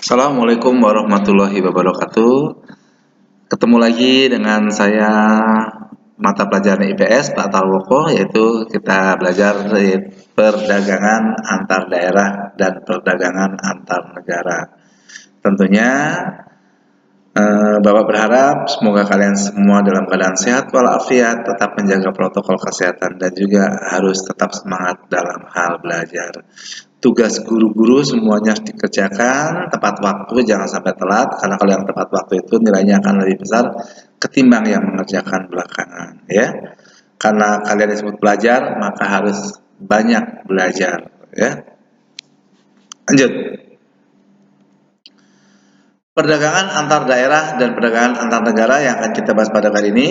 Assalamualaikum warahmatullahi wabarakatuh. Ketemu lagi dengan saya mata pelajaran IPS Pak Talwoko, yaitu kita belajar dari perdagangan antar daerah dan perdagangan antar negara. Tentunya Bapak berharap semoga kalian semua dalam keadaan sehat walafiat, tetap menjaga protokol kesehatan dan juga harus tetap semangat dalam hal belajar. Tugas guru-guru semuanya harus dikerjakan tepat waktu, jangan sampai telat, karena kalau yang tepat waktu itu nilainya akan lebih besar ketimbang yang mengerjakan belakangan, ya. Karena kalian disebut belajar, maka harus banyak belajar, ya. Lanjut. Perdagangan antar daerah dan perdagangan antar negara yang akan kita bahas pada kali ini,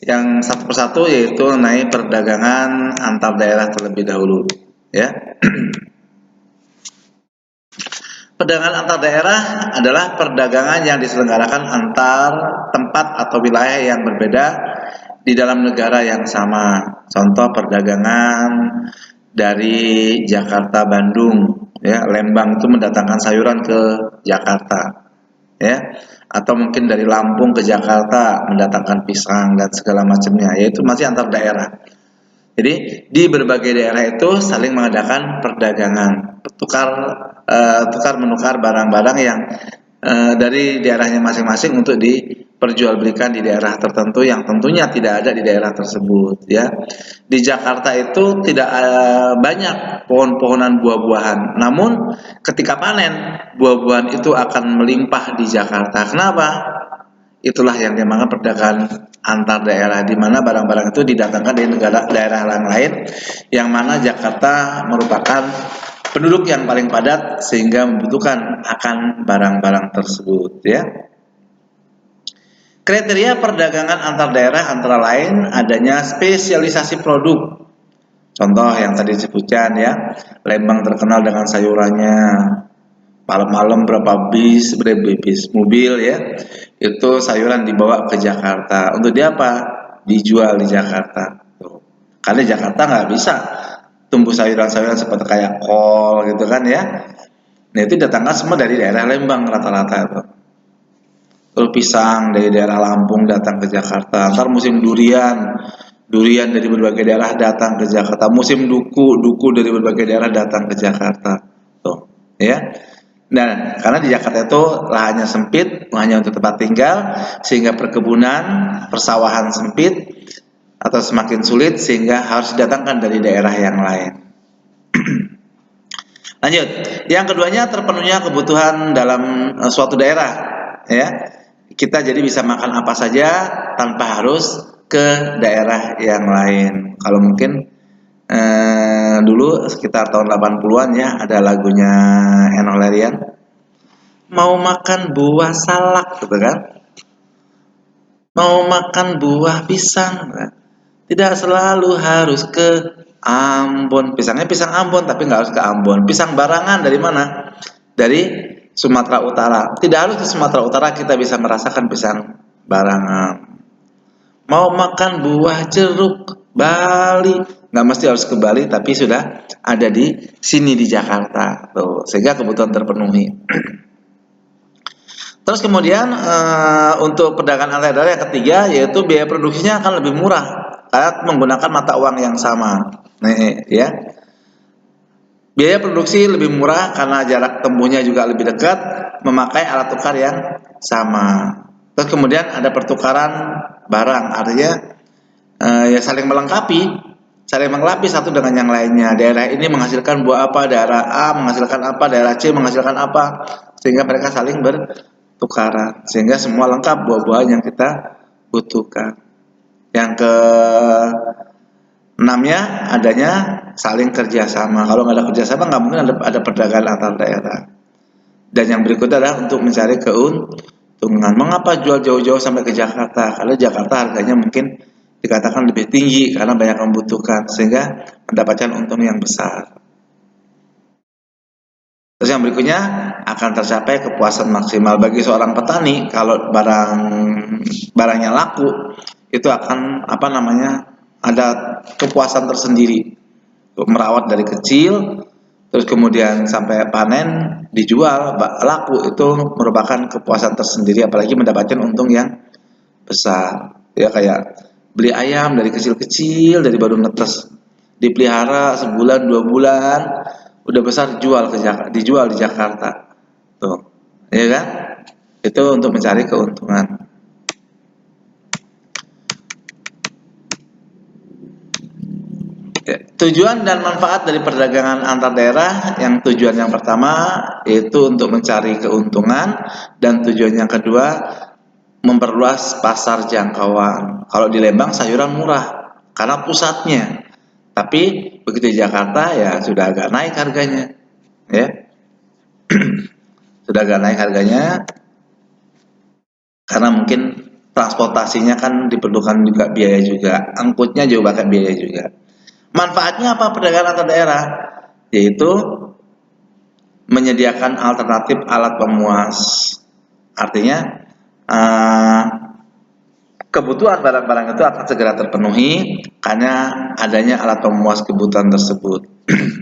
yang satu persatu yaitu mengenai perdagangan antar daerah terlebih dahulu, ya. Perdagangan antar daerah adalah perdagangan yang diselenggarakan antar tempat atau wilayah yang berbeda di dalam negara yang sama. Contoh perdagangan dari Jakarta Bandung, ya, Lembang itu mendatangkan sayuran ke Jakarta, ya, atau mungkin dari Lampung ke Jakarta mendatangkan pisang dan segala macamnya, yaitu masih antar daerah. Jadi di berbagai daerah itu saling mengadakan perdagangan, tukar menukar barang-barang yang dari daerahnya masing-masing untuk diperjualbelikan di daerah tertentu yang tentunya tidak ada di daerah tersebut, ya. Di Jakarta itu tidak banyak pohon-pohonan buah-buahan, namun ketika panen buah-buahan itu akan melimpah di Jakarta. Kenapa? Itulah yang dinamakan perdagangan antar daerah, di mana barang-barang itu didatangkan dari daerah lain, yang mana Jakarta merupakan penduduk yang paling padat sehingga membutuhkan akan barang-barang tersebut, ya. Kriteria perdagangan antar daerah antara lain adanya spesialisasi produk. Contoh yang tadi disebutkan, ya, Lembang terkenal dengan sayurannya. Malam-malam berapa bis mobil, ya, itu sayuran dibawa ke Jakarta. Untuk dia apa? Dijual di Jakarta. Tuh. Karena Jakarta nggak bisa tumbuh sayuran-sayuran seperti kayak kol gitu kan, ya. Nah itu datangkan semua dari daerah Lembang rata-rata itu. Terus pisang dari daerah Lampung datang ke Jakarta. Ntar musim durian, durian dari berbagai daerah datang ke Jakarta. Musim duku, duku dari berbagai daerah datang ke Jakarta. Tuh, ya. Nah, karena di Jakarta itu lahannya sempit, hanya untuk tempat tinggal, sehingga perkebunan, persawahan sempit atau semakin sulit sehingga harus didatangkan dari daerah yang lain. Lanjut, yang keduanya terpenuhnya kebutuhan dalam suatu daerah, ya. Kita jadi bisa makan apa saja tanpa harus ke daerah yang lain. Kalau mungkin dulu sekitar tahun 80-an, ya, ada lagunya Enno Lerian, mau makan buah salak gitu kan, mau makan buah pisang kan? Tidak selalu harus ke Ambon, pisangnya pisang Ambon tapi nggak harus ke Ambon. Pisang barangan dari mana? Dari Sumatera Utara. Tidak harus ke Sumatera Utara kita bisa merasakan pisang barangan. Mau makan buah jeruk Bali, nggak mesti harus ke Bali, tapi sudah ada di sini di Jakarta, tuh, sehingga kebutuhan terpenuhi. Terus kemudian untuk perdagangan antar daerah yang ketiga yaitu biaya produksinya akan lebih murah karena menggunakan mata uang yang sama. Nih, ya. Biaya produksi lebih murah karena jarak tempuhnya juga lebih dekat, memakai alat tukar yang sama. Terus kemudian ada pertukaran barang, artinya ya saling melengkapi satu dengan yang lainnya. Daerah ini menghasilkan buah apa, daerah A menghasilkan apa, daerah C menghasilkan apa, sehingga mereka saling bertukaran, sehingga semua lengkap buah-buahan yang kita butuhkan. Yang ke enamnya adanya saling kerjasama. Kalau nggak ada kerjasama nggak mungkin ada perdagangan antar daerah. Dan yang berikutnya adalah untuk mencari keuntungan. Mengapa jual jauh-jauh sampai ke Jakarta? Karena Jakarta harganya mungkin dikatakan lebih tinggi karena banyak membutuhkan, sehingga mendapatkan untung yang besar. Terus yang berikutnya akan tercapai kepuasan maksimal bagi seorang petani kalau barangnya laku, itu akan ada kepuasan tersendiri untuk merawat dari kecil terus kemudian sampai panen dijual laku, itu merupakan kepuasan tersendiri, apalagi mendapatkan untung yang besar. Ya kayak beli ayam dari kecil-kecil, dari baru netes, dipelihara sebulan 2 bulan udah besar, dijual di Jakarta tuh, ya kan? Itu untuk mencari keuntungan. Ya, tujuan dan manfaat dari perdagangan antar daerah, yang tujuan yang pertama yaitu untuk mencari keuntungan, dan tujuan yang kedua memperluas pasar jangkauan. Kalau di Lembang sayuran murah karena pusatnya, tapi begitu di Jakarta ya sudah agak naik harganya, ya sudah agak naik harganya karena mungkin transportasinya kan diperlukan juga biaya juga, angkutnya juga pakai biaya juga. Manfaatnya apa perdagangan antar daerah? Yaitu menyediakan alternatif alat pemuas. Artinya eh, kebutuhan barang-barang itu akan segera terpenuhi karena adanya alat pemuas kebutuhan tersebut.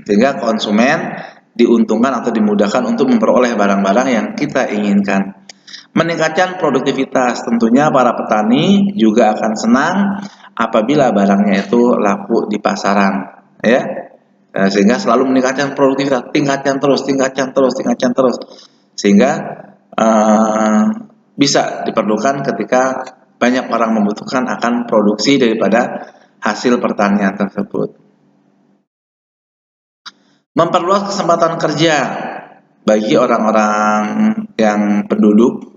Sehingga konsumen diuntungkan atau dimudahkan untuk memperoleh barang-barang yang kita inginkan. Meningkatkan produktivitas, tentunya para petani juga akan senang apabila barangnya itu laku di pasaran, ya. Sehingga selalu meningkatkan produktivitas, tingkatkan terus, sehingga eh, bisa diperlukan ketika banyak orang membutuhkan akan produksi daripada hasil pertanian tersebut. Memperluas kesempatan kerja bagi orang-orang yang penduduk,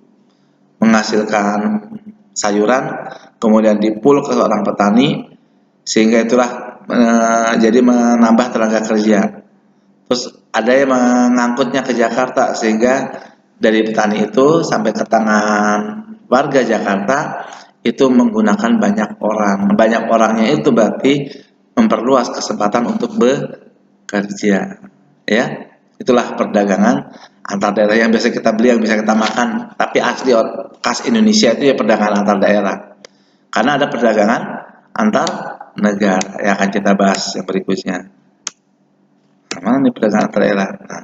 menghasilkan sayuran, kemudian dipul ke seorang petani, sehingga itulah jadi menambah tenaga kerja. Terus ada yang mengangkutnya ke Jakarta, sehingga dari petani itu sampai ke tangan warga Jakarta itu menggunakan banyak orang. Banyak orangnya itu berarti memperluas kesempatan untuk bekerja. Ya, itulah perdagangan antar daerah yang biasa kita beli, yang bisa kita makan, tapi asli khas Indonesia itu ya perdagangan antar daerah. Karena ada perdagangan antar negara yang akan kita bahas yang berikutnya. Mana nih perdagangan antar daerah? Nah,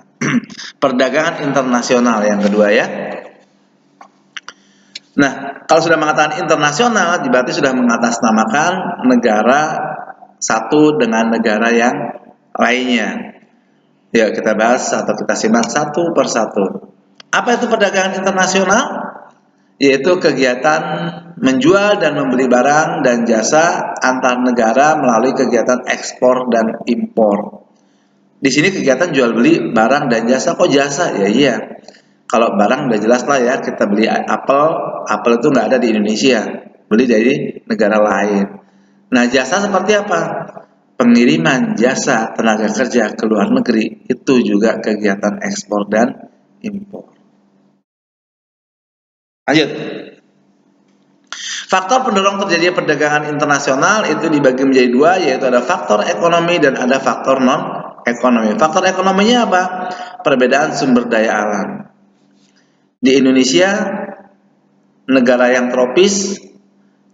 perdagangan internasional yang kedua ya. Nah, kalau sudah mengatakan internasional, berarti sudah mengatasnamakan negara satu dengan negara yang lainnya. Ya, kita bahas atau kita simak satu persatu. Apa itu perdagangan internasional? Yaitu kegiatan menjual dan membeli barang dan jasa antar negara melalui kegiatan ekspor dan impor. Di sini kegiatan jual beli barang dan jasa. Kok jasa? Ya iya. Kalau barang udah jelas lah ya, kita beli apel itu nggak ada di Indonesia, beli dari negara lain. Nah, jasa seperti apa? Pengiriman jasa tenaga kerja ke luar negeri, itu juga kegiatan ekspor dan impor. Lanjut. Faktor pendorong terjadinya perdagangan internasional itu dibagi menjadi dua, yaitu ada faktor ekonomi dan ada faktor non-ekonomi. Faktor ekonominya apa? Perbedaan sumber daya alam. Di Indonesia, negara yang tropis,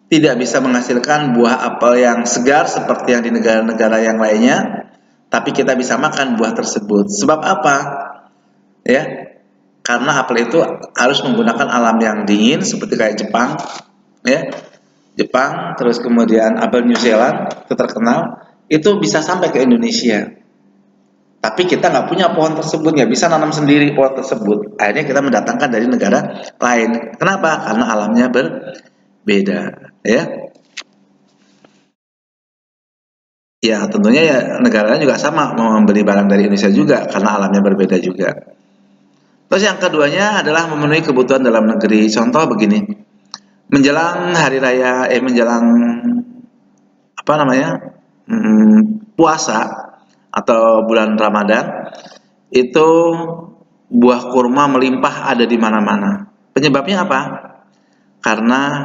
tidak bisa menghasilkan buah apel yang segar seperti yang di negara-negara yang lainnya, tapi kita bisa makan buah tersebut. Sebab apa? Ya, karena apel itu harus menggunakan alam yang dingin seperti kayak Jepang, ya. Jepang, terus kemudian apel New Zealand itu terkenal, itu bisa sampai ke Indonesia. Tapi kita nggak punya pohon tersebut, nggak bisa nanam sendiri pohon tersebut. Akhirnya kita mendatangkan dari negara lain. Kenapa? Karena alamnya berbeda, ya. Ya, tentunya ya negara lain juga sama mau membeli barang dari Indonesia juga karena alamnya berbeda juga. Terus yang keduanya adalah memenuhi kebutuhan dalam negeri. Contoh begini, menjelang hari raya, menjelang apa namanya, puasa atau bulan Ramadan, itu buah kurma melimpah ada di mana-mana. Penyebabnya apa? Karena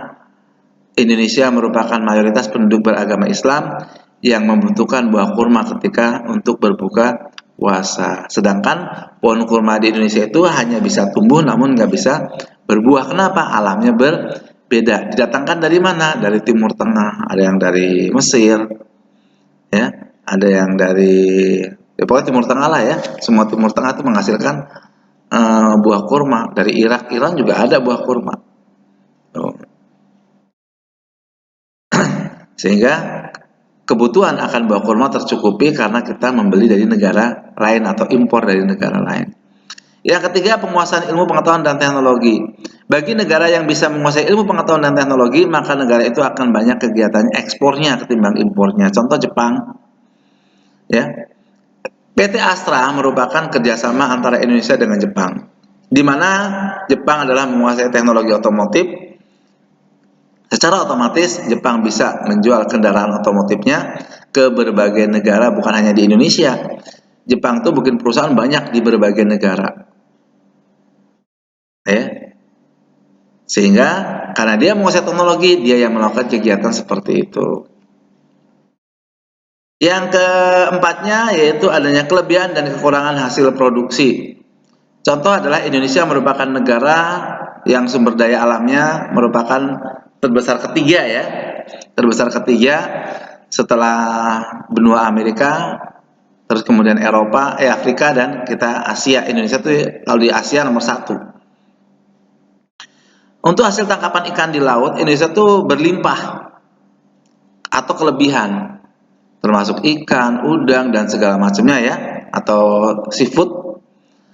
Indonesia merupakan mayoritas penduduk beragama Islam yang membutuhkan buah kurma ketika untuk berbuka puasa. Sedangkan pohon kurma di Indonesia itu hanya bisa tumbuh namun nggak bisa berbuah. Kenapa? Alamnya berbeda. Didatangkan dari mana? Dari Timur Tengah, ada yang dari Mesir, ya, ada yang dari Ya, pokoknya Timur Tengah lah ya. Semua Timur Tengah itu menghasilkan buah kurma. Dari Irak, Iran juga ada buah kurma. Tuh. Sehingga kebutuhan akan buah kurma tercukupi karena kita membeli dari negara lain atau impor dari negara lain. Yang ketiga, penguasaan ilmu pengetahuan dan teknologi. Bagi negara yang bisa menguasai ilmu pengetahuan dan teknologi, maka negara itu akan banyak kegiatan ekspornya ketimbang impornya. Contoh Jepang, ya. PT Astra merupakan kerjasama antara Indonesia dengan Jepang, di mana Jepang adalah menguasai teknologi otomotif. Secara otomatis Jepang bisa menjual kendaraan otomotifnya ke berbagai negara, bukan hanya di Indonesia. Jepang tuh bikin perusahaan banyak di berbagai negara, ya. Sehingga karena dia menguasai teknologi, dia yang melakukan kegiatan seperti itu. Yang keempatnya yaitu adanya kelebihan dan kekurangan hasil produksi. Contoh adalah Indonesia merupakan negara yang sumber daya alamnya merupakan terbesar ketiga ya. Terbesar ketiga setelah benua Amerika, terus kemudian Eropa, Afrika, dan kita Asia. Indonesia tuh kalau di Asia nomor 1. Untuk hasil tangkapan ikan di laut, Indonesia tuh berlimpah atau kelebihan, termasuk ikan, udang, dan segala macamnya ya, atau seafood.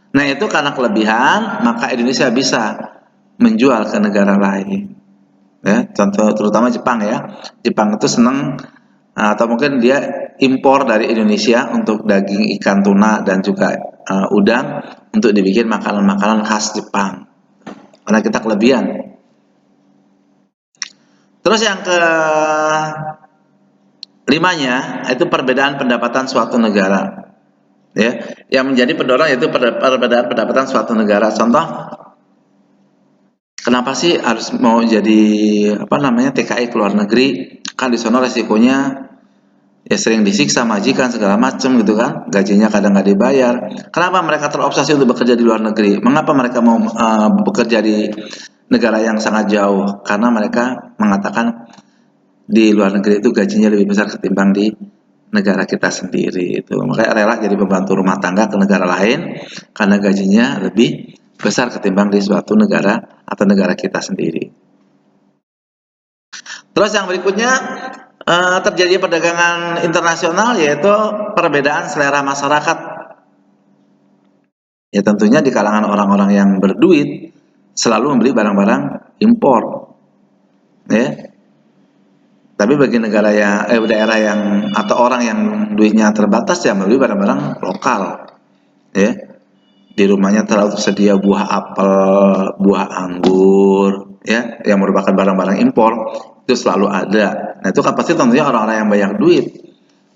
Nah, itu karena kelebihan, maka Indonesia bisa menjual ke negara lain. Ya, contoh terutama Jepang ya. Jepang itu senang atau mungkin dia impor dari Indonesia untuk daging ikan tuna dan juga udang untuk dibikin makanan-makanan khas Jepang. Karena kita kelebihan. Terus yang ke limanya itu perbedaan pendapatan suatu negara. Ya, yang menjadi pendorong yaitu perbedaan pendapatan suatu negara. Contoh, kenapa sih harus mau jadi TKI ke luar negeri? Kan di sana resikonya ya sering disiksa majikan segala macam gitu kan, gajinya kadang nggak dibayar. Kenapa mereka terobsesi untuk bekerja di luar negeri? Mengapa mereka mau bekerja di negara yang sangat jauh? Karena mereka mengatakan di luar negeri itu gajinya lebih besar ketimbang di negara kita sendiri itu. Makanya rela jadi pembantu rumah tangga ke negara lain karena gajinya lebih besar ketimbang di suatu negara atau negara kita sendiri. Terus yang berikutnya terjadi perdagangan internasional yaitu perbedaan selera masyarakat. Ya tentunya di kalangan orang-orang yang berduit selalu membeli barang-barang impor. Ya. Tapi bagi negara yang daerah yang atau orang yang duitnya terbatas ya membeli barang-barang lokal. Ya. Di rumahnya terlalu tersedia buah apel, buah anggur, ya, yang merupakan barang-barang impor itu selalu ada. Nah itu kan pasti tentunya orang-orang yang banyak duit.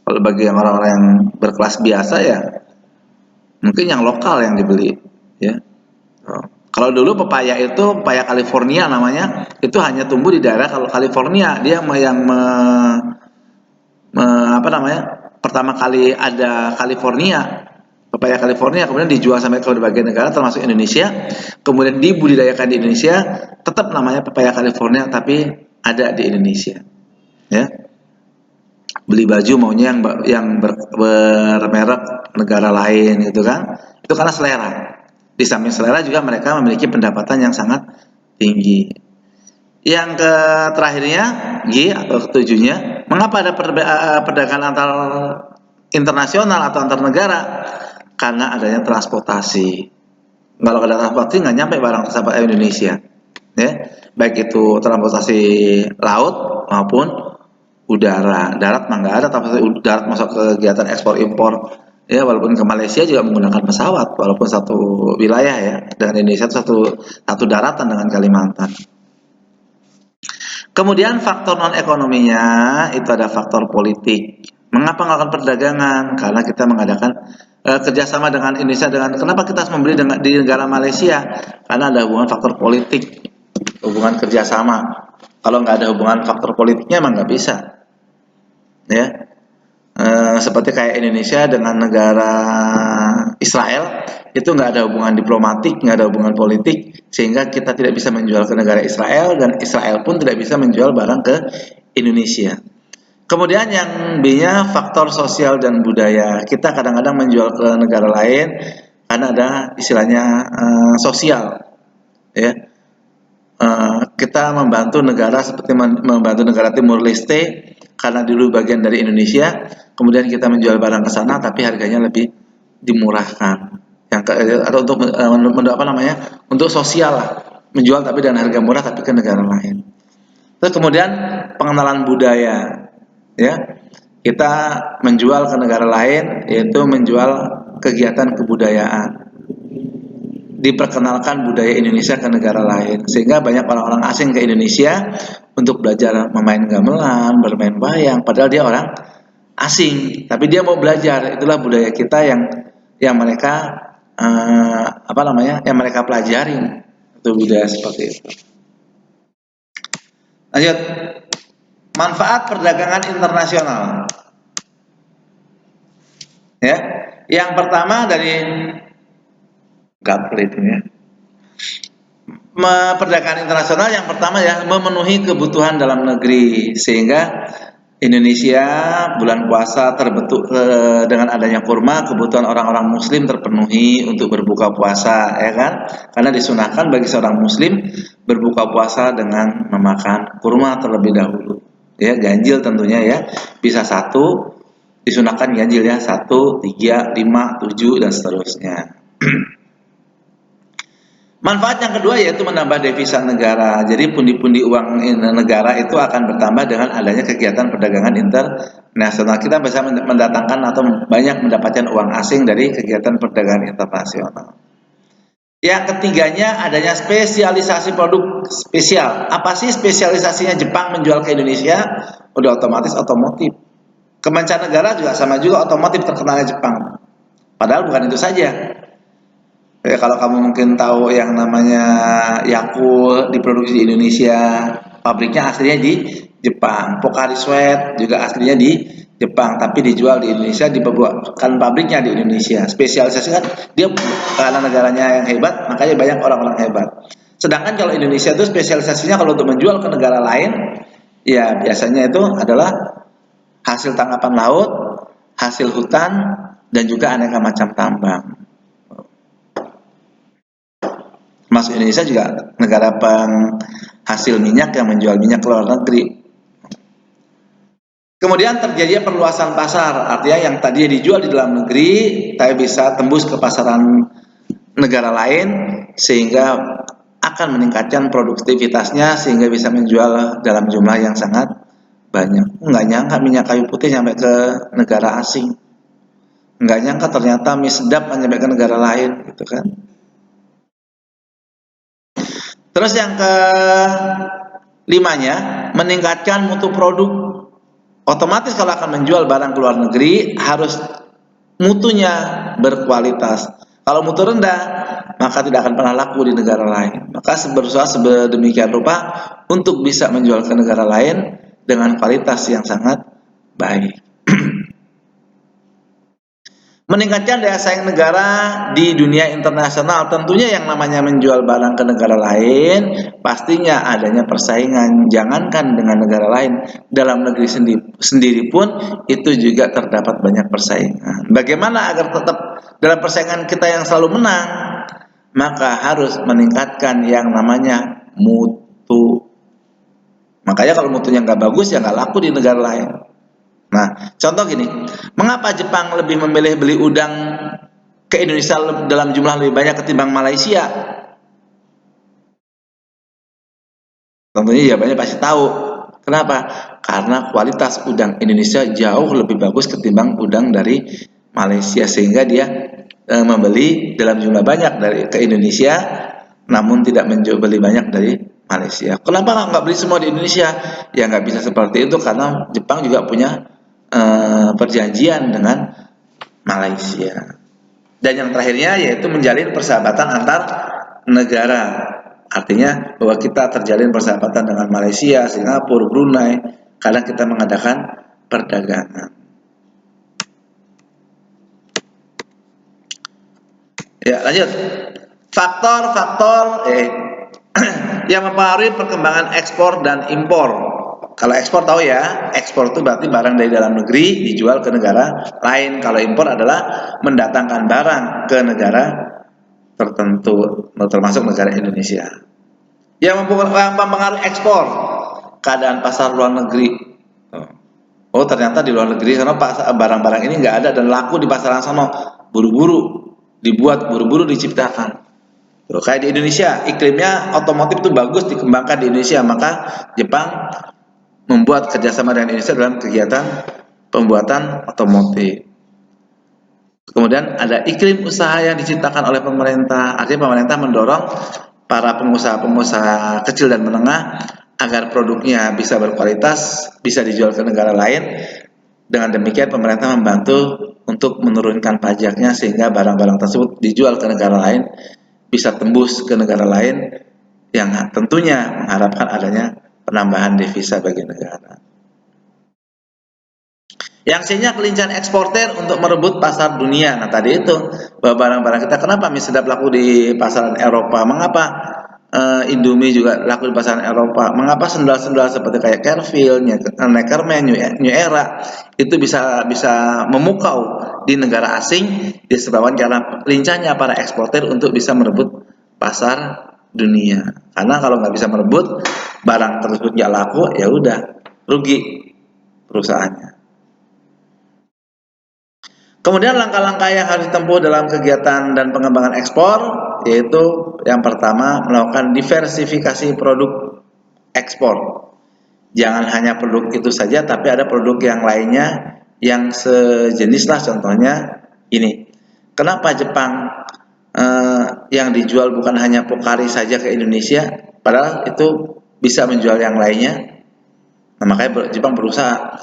Kalau bagi yang orang-orang yang berkelas biasa ya mungkin yang lokal yang dibeli, ya. Kalau dulu pepaya itu pepaya California namanya, itu hanya tumbuh di daerah kalau California. Dia yang pertama kali ada California, pepaya California, kemudian dijual sampai ke berbagai negara termasuk Indonesia, kemudian dibudidayakan di Indonesia, tetap namanya pepaya California tapi ada di Indonesia, ya. Beli baju maunya yang bermerek negara lain gitu kan, itu karena selera. Di samping selera juga mereka memiliki pendapatan yang sangat tinggi. Yang terakhirnya G atau ketujuhnya, mengapa ada perdagangan antar internasional atau antar negara? Karena adanya transportasi. Kalau ada transportasi nggak nyampe barang tersebut ke Indonesia, ya. Baik itu transportasi laut maupun udara. Darat mah nggak ada, transportasi darat masuk ke kegiatan ekspor impor. Ya, walaupun ke Malaysia juga menggunakan pesawat, walaupun satu wilayah ya, dengan Indonesia satu daratan dengan Kalimantan. Kemudian faktor non ekonominya itu ada faktor politik. Mengapa melakukan perdagangan? Karena kita mengadakan kerjasama dengan Indonesia. Kenapa kita harus membeli di negara Malaysia? Karena ada hubungan faktor politik, hubungan kerjasama. Kalau nggak ada hubungan faktor politiknya emang nggak bisa, ya. Seperti kayak Indonesia dengan negara Israel itu nggak ada hubungan diplomatik, nggak ada hubungan politik, sehingga kita tidak bisa menjual ke negara Israel dan Israel pun tidak bisa menjual barang ke Indonesia. Kemudian yang B-nya faktor sosial dan budaya. Kita kadang-kadang menjual ke negara lain karena ada istilahnya sosial, ya. Kita membantu negara seperti membantu negara Timur Leste karena dulu bagian dari Indonesia, kemudian kita menjual barang ke sana tapi harganya lebih dimurahkan. Atau untuk apa namanya? Untuk sosial lah, menjual tapi dengan harga murah tapi ke negara lain. Terus kemudian pengenalan budaya, ya. Kita menjual ke negara lain yaitu menjual kegiatan kebudayaan, diperkenalkan budaya Indonesia ke negara lain, sehingga banyak orang-orang asing ke Indonesia untuk belajar memain gamelan, bermain wayang, padahal dia orang asing, tapi dia mau belajar. Itulah budaya kita yang mereka apa namanya, yang mereka pelajari, itu budaya seperti itu. Lanjut, manfaat perdagangan internasional. Ya, yang pertama dari gaple itu ya. Perdagangan internasional yang pertama ya, memenuhi kebutuhan dalam negeri, sehingga Indonesia bulan puasa terbentuk dengan adanya kurma, kebutuhan orang-orang muslim terpenuhi untuk berbuka puasa, ya kan? Karena disunahkan bagi seorang muslim berbuka puasa dengan memakan kurma terlebih dahulu. Ya, ganjil tentunya ya. Bisa 1, disunahkan ganjil ya, 1, 3, 5, 7 dan seterusnya. Manfaat yang kedua yaitu menambah devisa negara. Jadi pundi-pundi uang negara itu akan bertambah dengan adanya kegiatan perdagangan internasional. Kita bisa mendatangkan atau banyak mendapatkan uang asing dari kegiatan perdagangan internasional. Yang ketiganya adanya spesialisasi produk spesial. Apa sih spesialisasinya Jepang menjual ke Indonesia? Udah otomatis otomotif. Ke mancanegara juga sama juga, otomotif terkenalnya Jepang. Padahal bukan itu saja. Ya, kalau kamu mungkin tahu yang namanya Yakult diproduksi di Indonesia, pabriknya aslinya di Jepang. Pocari Sweat juga aslinya di Jepang, tapi dijual di Indonesia, dibuatkan pabriknya di Indonesia. Spesialisasi kan dia karena negaranya yang hebat, makanya banyak orang-orang hebat. Sedangkan kalau Indonesia itu spesialisasinya kalau untuk menjual ke negara lain, ya biasanya itu adalah hasil tangkapan laut, hasil hutan, dan juga aneka macam tambang. Masuk Indonesia juga negara penghasil minyak yang menjual minyak ke luar negeri. Kemudian terjadi perluasan pasar, artinya yang tadinya dijual di dalam negeri, tapi bisa tembus ke pasaran negara lain, sehingga akan meningkatkan produktivitasnya, sehingga bisa menjual dalam jumlah yang sangat banyak. Nggak nyangka minyak kayu putih sampai ke negara asing. Nggak nyangka ternyata mie sedap sampai ke negara lain, gitu kan. Terus yang kelimanya, meningkatkan mutu produk. Otomatis kalau akan menjual barang ke luar negeri, harus mutunya berkualitas. Kalau mutu rendah, maka tidak akan pernah laku di negara lain. Maka berusaha sedemikian rupa untuk bisa menjual ke negara lain dengan kualitas yang sangat baik. Meningkatkan daya saing negara di dunia internasional. Tentunya yang namanya menjual barang ke negara lain, pastinya adanya persaingan. Jangankan dengan negara lain, dalam negeri sendiri pun itu juga terdapat banyak persaingan. Bagaimana agar tetap dalam persaingan kita yang selalu menang? Maka harus meningkatkan yang namanya mutu. Makanya kalau mutunya nggak bagus, ya nggak laku di negara lain. Nah, contoh gini, mengapa Jepang lebih memilih beli udang ke Indonesia dalam jumlah lebih banyak ketimbang Malaysia? Tentunya jawabannya pasti tahu. Kenapa? Karena kualitas udang Indonesia jauh lebih bagus ketimbang udang dari Malaysia, sehingga dia membeli dalam jumlah banyak dari ke Indonesia, namun tidak beli banyak dari Malaysia. Kenapa nggak beli semua di Indonesia? Ya nggak bisa seperti itu, karena Jepang juga punya perjanjian dengan Malaysia. Dan yang terakhirnya yaitu menjalin persahabatan antar negara. Artinya bahwa kita terjalin persahabatan dengan Malaysia, Singapura, Brunei, karena kita mengadakan perdagangan. Ya, lanjut. Faktor-faktor yang mempengaruhi perkembangan ekspor dan impor. Kalau ekspor tahu ya, ekspor itu berarti barang dari dalam negeri dijual ke negara lain. Kalau impor adalah mendatangkan barang ke negara tertentu, termasuk negara Indonesia. Yang mempengaruhi ekspor, keadaan pasar luar negeri. Oh ternyata di luar negeri karena barang-barang ini nggak ada dan laku di pasaran sana, buru-buru dibuat, buru-buru diciptakan. Tuh, kayak di Indonesia, iklimnya otomotif itu bagus dikembangkan di Indonesia, maka Jepang membuat kerjasama dengan Indonesia dalam kegiatan pembuatan otomotif. Kemudian ada iklim usaha yang diciptakan oleh pemerintah. Artinya pemerintah mendorong para pengusaha-pengusaha kecil dan menengah agar produknya bisa berkualitas, bisa dijual ke negara lain. Dengan demikian pemerintah membantu untuk menurunkan pajaknya sehingga barang-barang tersebut dijual ke negara lain, bisa tembus ke negara lain yang tentunya mengharapkan adanya penambahan devisa bagi negara. Yang C-nya kelincahan eksportir untuk merebut pasar dunia. Nah tadi itu bahwa barang-barang kita kenapa mie sedap laku di pasaran Eropa? Mengapa Indomie juga laku di pasaran Eropa? Mengapa sendal-sendal seperti kayak Kervil, Neckerman, New Era itu bisa memukau di negara asing disebabkan karena lincahnya para eksportir untuk bisa merebut pasar dunia. Karena kalau nggak bisa merebut barang tersebut nggak laku, ya udah rugi perusahaannya. Kemudian langkah-langkah yang harus ditempuh dalam kegiatan dan pengembangan ekspor, yaitu yang pertama melakukan diversifikasi produk ekspor. Jangan hanya produk itu saja, tapi ada produk yang lainnya yang sejenis lah. Contohnya ini. Kenapa Jepang yang dijual bukan hanya Pocari saja ke Indonesia, padahal itu bisa menjual yang lainnya. Nah, makanya Jepang berusaha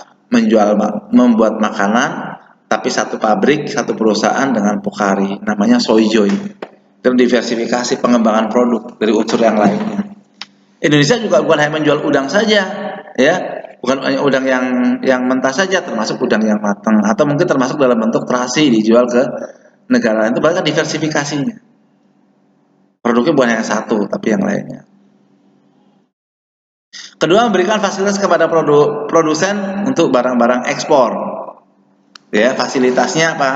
membuat makanan tapi satu pabrik, satu perusahaan dengan Pocari, namanya Soijoy. Dan diversifikasi pengembangan produk dari unsur yang lainnya. Indonesia juga bukan hanya menjual udang saja, ya, bukan hanya udang yang mentah saja, termasuk udang yang matang, atau mungkin termasuk dalam bentuk terasi dijual ke negara lain. Itu bahkan diversifikasinya. Produknya bukan hanya satu, tapi yang lainnya. Kedua, memberikan fasilitas kepada produsen untuk barang-barang ekspor. Ya, fasilitasnya apa?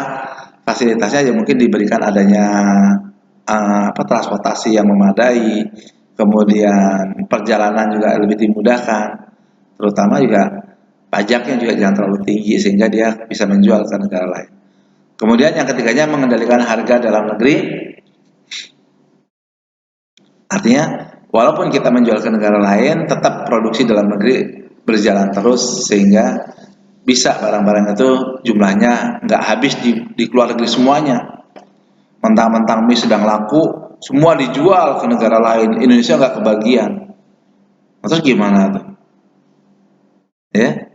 Fasilitasnya ya mungkin diberikan adanya transportasi yang memadai, kemudian perjalanan juga lebih dimudahkan, terutama juga pajaknya juga jangan terlalu tinggi sehingga dia bisa menjual ke negara lain. Kemudian yang ketiganya mengendalikan harga dalam negeri. Artinya walaupun kita menjual ke negara lain, tetap produksi dalam negeri berjalan terus sehingga bisa barang-barang itu jumlahnya nggak habis di luar negeri semuanya. Mentang-mentang mie sedang laku, semua dijual ke negara lain, Indonesia nggak kebagian. Terus gimana tuh? Ya,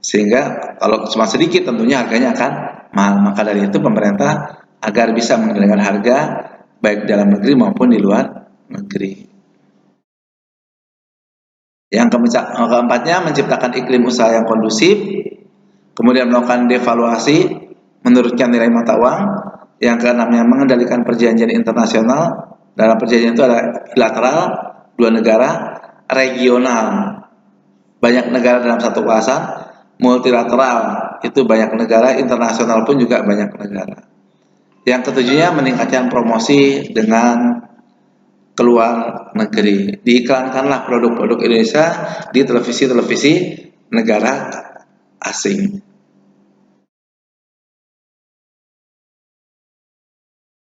sehingga kalau cuma sedikit tentunya harganya akan mahal. Maka dari itu pemerintah agar bisa mengendalikan harga baik dalam negeri maupun di luar negeri. Yang keempatnya menciptakan iklim usaha yang kondusif, kemudian melakukan devaluasi, menurunkan nilai mata uang. Yang keenamnya mengendalikan perjanjian internasional. Dalam perjanjian itu ada bilateral, dua negara, regional, banyak negara dalam satu kawasan, multilateral, itu banyak negara, internasional pun juga banyak negara. Yang ketujuhnya meningkatkan promosi dengan keluar negeri. Diiklankanlah produk-produk Indonesia di televisi-televisi negara asing.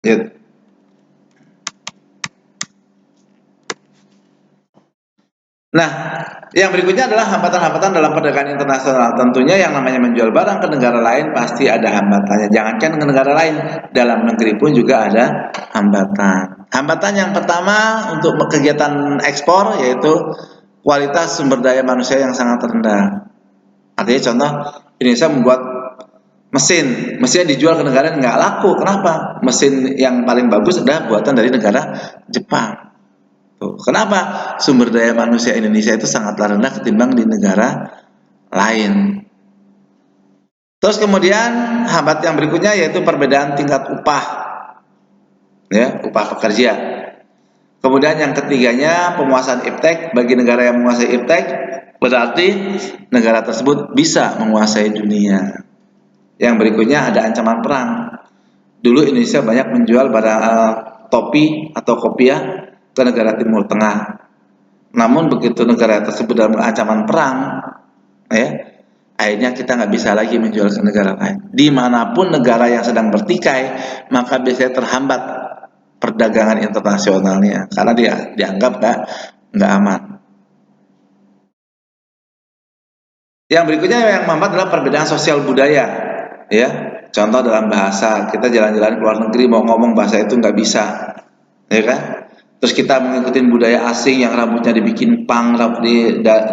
Ya. Nah, yang berikutnya adalah hambatan-hambatan dalam perdagangan internasional. Tentunya yang namanya menjual barang ke negara lain pasti ada hambatannya. Jangankan ke negara lain, dalam negeri pun juga ada hambatan. Hambatan yang pertama untuk kegiatan ekspor yaitu kualitas sumber daya manusia yang sangat rendah. Artinya contoh, Indonesia membuat mesin yang dijual ke negara nggak laku. Kenapa? Mesin yang paling bagus adalah buatan dari negara Jepang. Tuh. Kenapa? Sumber daya manusia Indonesia itu sangatlah rendah ketimbang di negara lain. Terus kemudian hambat yang berikutnya yaitu perbedaan tingkat upah, ya, upah pekerja. Kemudian yang ketiganya penguasaan iptek, bagi negara yang menguasai iptek berarti negara tersebut bisa menguasai dunia. Yang berikutnya ada ancaman perang. Dulu Indonesia banyak menjual barang topi atau kopiah ke negara Timur Tengah. Namun begitu negara tersebut dalam ancaman perang, ya, akhirnya kita nggak bisa lagi menjual ke negara lain. Dimanapun negara yang sedang bertikai, maka biasanya terhambat perdagangan internasionalnya karena dia dianggap nggak aman. Yang berikutnya yang menghambat adalah perbedaan sosial budaya, ya. Contoh dalam bahasa, kita jalan-jalan ke luar negeri mau ngomong bahasa itu nggak bisa, ya kan? Terus kita mengikuti budaya asing yang rambutnya dibikin pang, rambut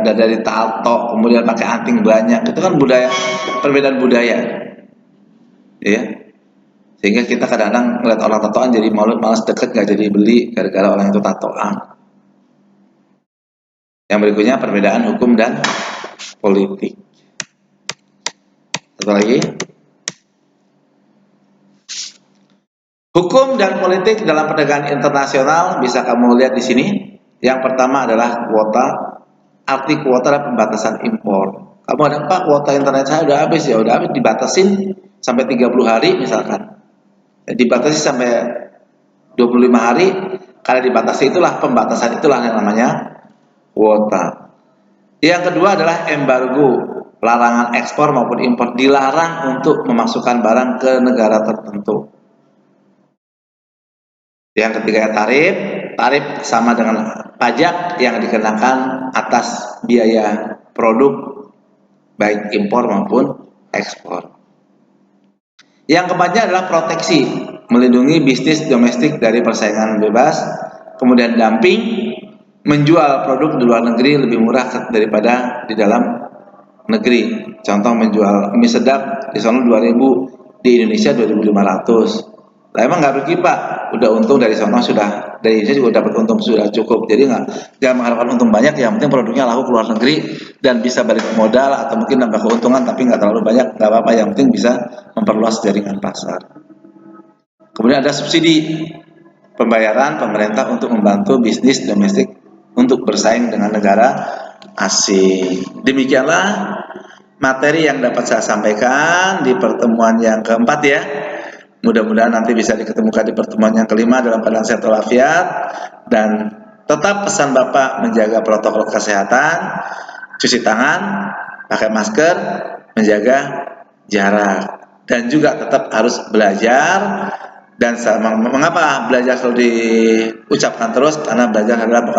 dari tato, kemudian pakai anting banyak, itu kan budaya, perbedaan budaya, ya. Sehingga kita kadang-kadang ngeliat orang tatoan jadi malas deket, nggak jadi beli gara-gara orang itu tatoan. Yang berikutnya perbedaan hukum dan politik. Satu lagi, hukum dan politik dalam perdagangan internasional bisa kamu lihat di sini. Yang pertama adalah kuota. Arti kuota adalah pembatasan impor. Kamu ada apa? Kuota internet saya udah habis, ya udah habis, dibatasin sampai 30 hari misalkan. Dibatasi sampai 25 hari, karena dibatasi itulah pembatasan, itulah yang namanya kuota. Yang kedua adalah embargo, larangan ekspor maupun impor, dilarang untuk memasukkan barang ke negara tertentu. Yang ketiga tarif, tarif sama dengan pajak yang dikenakan atas biaya produk baik impor maupun ekspor. Yang keempatnya adalah proteksi, melindungi bisnis domestik dari persaingan bebas, kemudian dumping, menjual produk di luar negeri lebih murah daripada di dalam negeri. Contoh menjual mie sedap di sana 2.000, di Indonesia 2.500. Lah emang nggak rugi Pak, udah untung dari sana, sudah dari Indonesia juga dapat untung sudah cukup. Jadi jangan mengharapkan untung banyak, yang penting produknya laku keluar negeri dan bisa balik modal atau mungkin nambah keuntungan tapi nggak terlalu banyak, nggak apa-apa, yang penting bisa memperluas jaringan pasar. Kemudian ada subsidi, pembayaran pemerintah untuk membantu bisnis domestik untuk bersaing dengan negara asing. Demikianlah materi yang dapat saya sampaikan di pertemuan yang keempat ya. Mudah-mudahan nanti bisa diketemukan di pertemuan yang kelima dalam keadaan sehat walafiat, dan tetap pesan Bapak menjaga protokol kesehatan, cuci tangan, pakai masker, menjaga jarak, dan juga tetap harus belajar. Dan mengapa belajar selalu diucapkan terus? Karena belajar adalah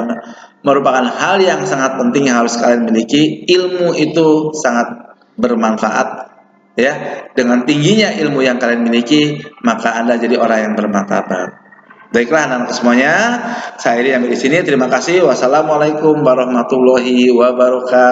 merupakan hal yang sangat penting yang harus kalian miliki. Ilmu itu sangat bermanfaat, ya. Dengan tingginya ilmu yang kalian miliki, maka Anda jadi orang yang bermartabat. Baiklah anak-anak semuanya, saya akhiri sampai di sini. Terima kasih. Wassalamualaikum warahmatullahi wabarakatuh.